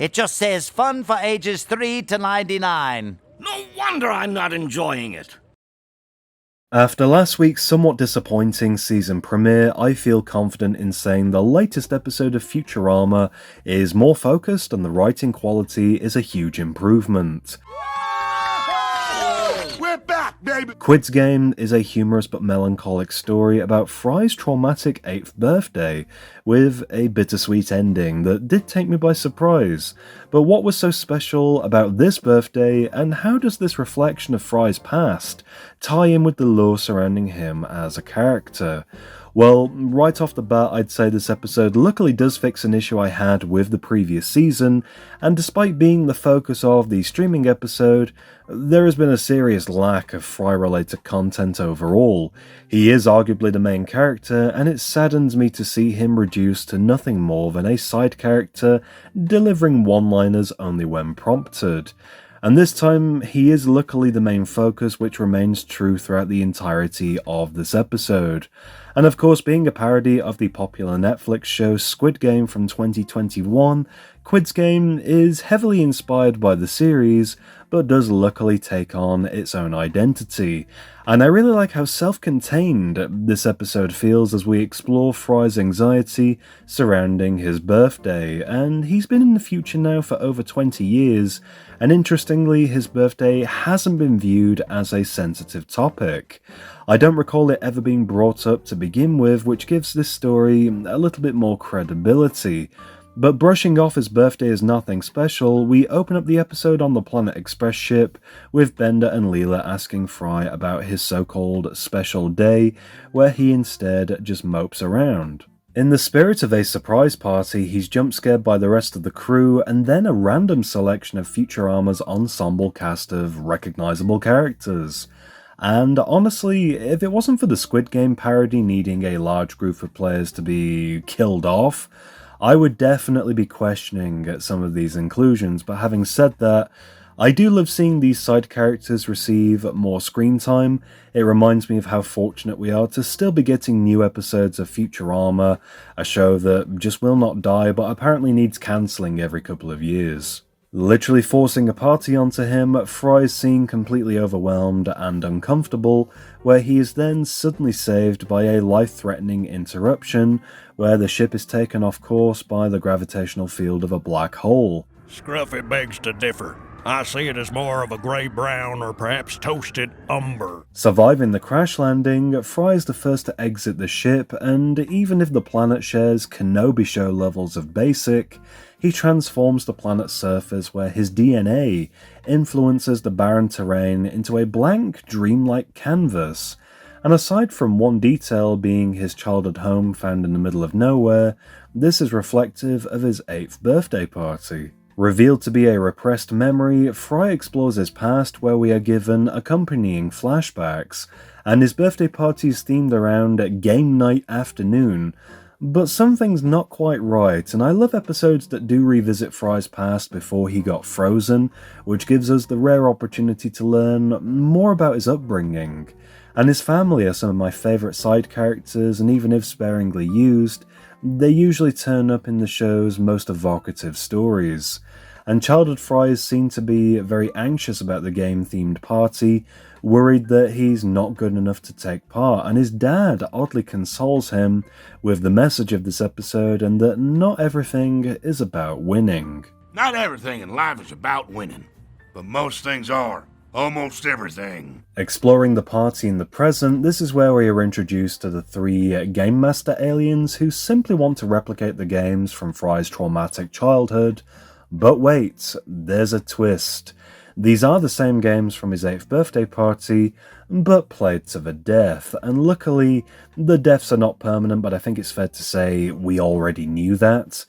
It just says fun for ages 3 to 99. No wonder I'm not enjoying it. After last week's somewhat disappointing season premiere, I feel confident in saying the latest episode of Futurama is more focused and the writing quality is a huge improvement. We're back, baby! Quids Game is a humorous but melancholic story about Fry's traumatic 8th birthday, with a bittersweet ending that did take me by surprise. But what was so special about this birthday, and how does this reflection of Fry's past tie in with the lore surrounding him as a character? Well, right off the bat, I'd say this episode luckily does fix an issue I had with the previous season, and despite being the focus of the streaming episode, there has been a serious lack of Fry-related content overall. He is arguably the main character, and it saddens me to see him reduced to nothing more than a side character delivering one-liners only when prompted. And this time, he is luckily the main focus, which remains true throughout the entirety of this episode. And of course, being a parody of the popular Netflix show Squid Game from 2021, Quids Game is heavily inspired by the series, but does luckily take on its own identity. And I really like how self-contained this episode feels as we explore Fry's anxiety surrounding his birthday, and he's been in the future now for over 20 years, and interestingly, his birthday hasn't been viewed as a sensitive topic. I don't recall it ever being brought up to begin with, which gives this story a little bit more credibility. But brushing off his birthday as nothing special, we open up the episode on the Planet Express ship, with Bender and Leela asking Fry about his so-called special day, where he instead just mopes around. In the spirit of a surprise party, he's jump-scared by the rest of the crew, and then a random selection of Futurama's ensemble cast of recognizable characters. And honestly, if it wasn't for the Squid Game parody needing a large group of players to be killed off, I would definitely be questioning some of these inclusions, but having said that, I do love seeing these side characters receive more screen time. It reminds me of how fortunate we are to still be getting new episodes of Futurama, a show that just will not die but apparently needs cancelling every couple of years. Literally forcing a party onto him, Fry is seen completely overwhelmed and uncomfortable, where he is then suddenly saved by a life-threatening interruption, where the ship is taken off course by the gravitational field of a black hole. Scruffy begs to differ. I see it as more of a grey-brown or perhaps toasted umber. Surviving the crash landing, Fry is the first to exit the ship, and even if the planet shares Kenobi show levels of basic, he transforms the planet's surface where his DNA influences the barren terrain into a blank, dreamlike canvas. And aside from one detail being his childhood home found in the middle of nowhere, this is reflective of his 8th birthday party. Revealed to be a repressed memory, Fry explores his past where we are given accompanying flashbacks, and his birthday party is themed around game night afternoon. But something's not quite right, and I love episodes that do revisit Fry's past before he got frozen, which gives us the rare opportunity to learn more about his upbringing. And his family are some of my favourite side characters, and even if sparingly used, they usually turn up in the show's most evocative stories. And childhood Fry is seen to be very anxious about the game-themed party, worried that he's not good enough to take part, and his dad oddly consoles him with the message of this episode and that not everything is about winning. Not everything in life is about winning, but most things are. Almost everything. Exploring the party in the present, this is where we are introduced to the 3 Game Master aliens who simply want to replicate the games from Fry's traumatic childhood. But wait, there's a twist. These are the same games from his 8th birthday party, but played to the death, and luckily, the deaths are not permanent, but I think it's fair to say we already knew that.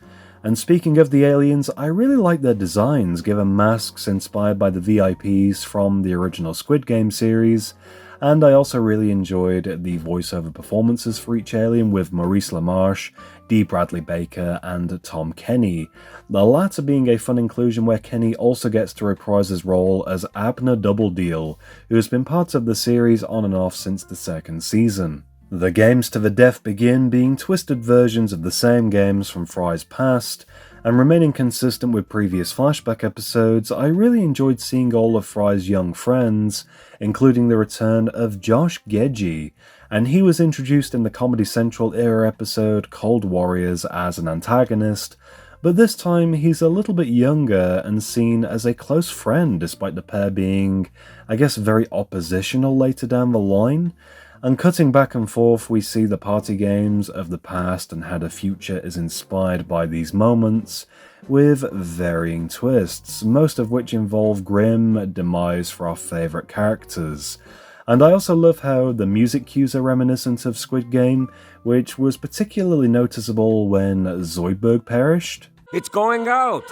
And speaking of the aliens, I really like their designs, given masks inspired by the VIPs from the original Squid Game series, and I also really enjoyed the voiceover performances for each alien with Maurice LaMarche, D. Bradley Baker, and Tom Kenny, the latter being a fun inclusion where Kenny also gets to reprise his role as Abner Doubledeal, who has been part of the series on and off since the 2nd season. The games to the death begin being twisted versions of the same games from Fry's past, And remaining consistent with previous flashback episodes, I really enjoyed seeing all of Fry's young friends, including the return of Josh Gedgie, and he was introduced in the Comedy Central era episode Cold Warriors as an antagonist, but this time he's a little bit younger and seen as a close friend despite the pair being, I guess, very oppositional later down the line. And cutting back and forth, we see the party games of the past and how the future is inspired by these moments, with varying twists, most of which involve grim demise for our favourite characters. And I also love how the music cues are reminiscent of Squid Game, which was particularly noticeable when Zoidberg perished. It's going out!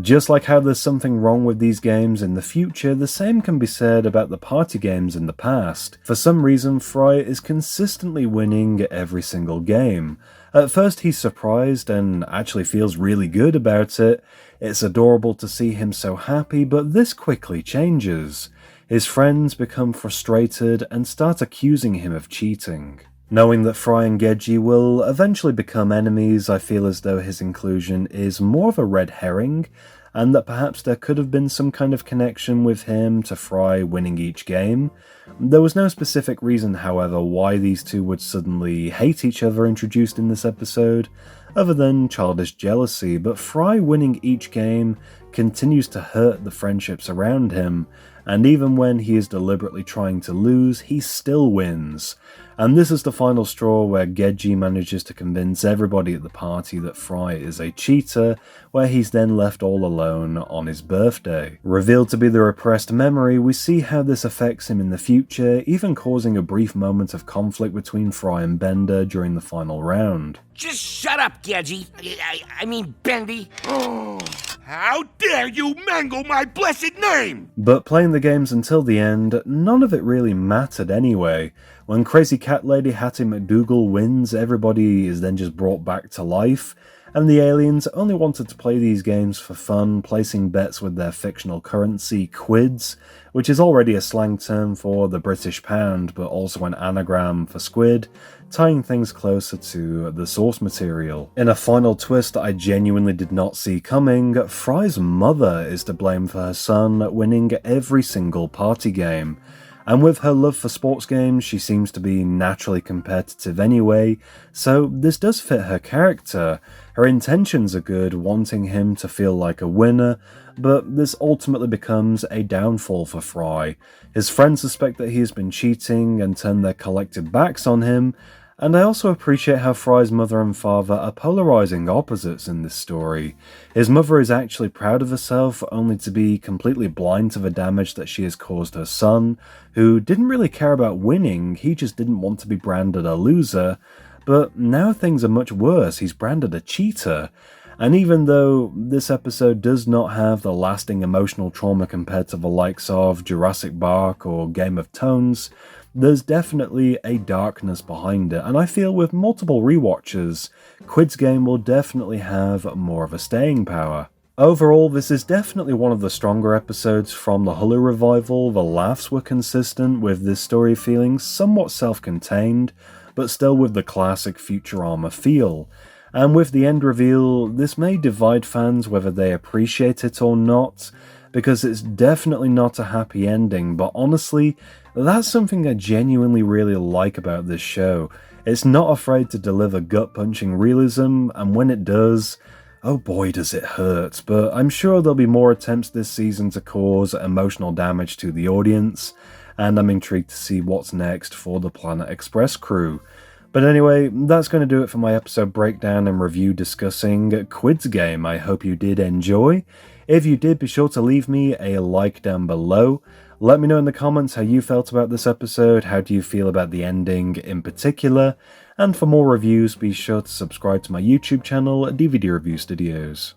Just like how there's something wrong with these games in the future, the same can be said about the party games in the past. For some reason, Fry is consistently winning every single game. At first he's surprised and actually feels really good about it. It's adorable to see him so happy, but this quickly changes. His friends become frustrated and start accusing him of cheating. Knowing that Fry and Gedgie will eventually become enemies, I feel as though his inclusion is more of a red herring, and that perhaps there could have been some kind of connection with him to Fry winning each game. There was no specific reason, however, why these two would suddenly hate each other introduced in this episode, other than childish jealousy, but Fry winning each game continues to hurt the friendships around him, and even when he is deliberately trying to lose, he still wins. And this is the final straw where Gedgie manages to convince everybody at the party that Fry is a cheater, where he's then left all alone on his birthday. Revealed to be the repressed memory, we see how this affects him in the future, even causing a brief moment of conflict between Fry and Bender during the final round. Just shut up, Gedgie. I mean, Bendy. How dare you mangle my blessed name! But playing the games until the end, none of it really mattered anyway. When Crazy Cat Lady Hattie McDougal wins, everybody is then just brought back to life, and the aliens only wanted to play these games for fun, placing bets with their fictional currency, Quids, which is already a slang term for the British pound, but also an anagram for squid, tying things closer to the source material. In a final twist that I genuinely did not see coming, Fry's mother is to blame for her son winning every single party game. And with her love for sports games, she seems to be naturally competitive anyway, so this does fit her character. Her intentions are good, wanting him to feel like a winner, but this ultimately becomes a downfall for Fry. His friends suspect that he has been cheating and turn their collective backs on him, and I also appreciate how Fry's mother and father are polarizing opposites in this story. His mother is actually proud of herself, only to be completely blind to the damage that she has caused her son, who didn't really care about winning, he just didn't want to be branded a loser. But now things are much worse, he's branded a cheater. And even though this episode does not have the lasting emotional trauma compared to the likes of Jurassic Park or Game of Thrones, there's definitely a darkness behind it, and I feel with multiple rewatches, Quids Game will definitely have more of a staying power. Overall, this is definitely one of the stronger episodes from the Hulu revival. The laughs were consistent, with this story feeling somewhat self-contained, but still with the classic Futurama feel. And with the end reveal, this may divide fans whether they appreciate it or not, because it's definitely not a happy ending, but honestly, that's something I genuinely really like about this show. It's not afraid to deliver gut-punching realism, and when it does, oh boy does it hurt, but I'm sure there'll be more attempts this season to cause emotional damage to the audience, and I'm intrigued to see what's next for the Planet Express crew. But anyway, that's going to do it for my episode breakdown and review discussing Quids Game. I hope you did enjoy. If you did, be sure to leave me a like down below. Let me know in the comments how you felt about this episode, how do you feel about the ending in particular, and for more reviews be sure to subscribe to my YouTube channel, DVD Review Studios.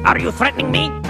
Are you threatening me?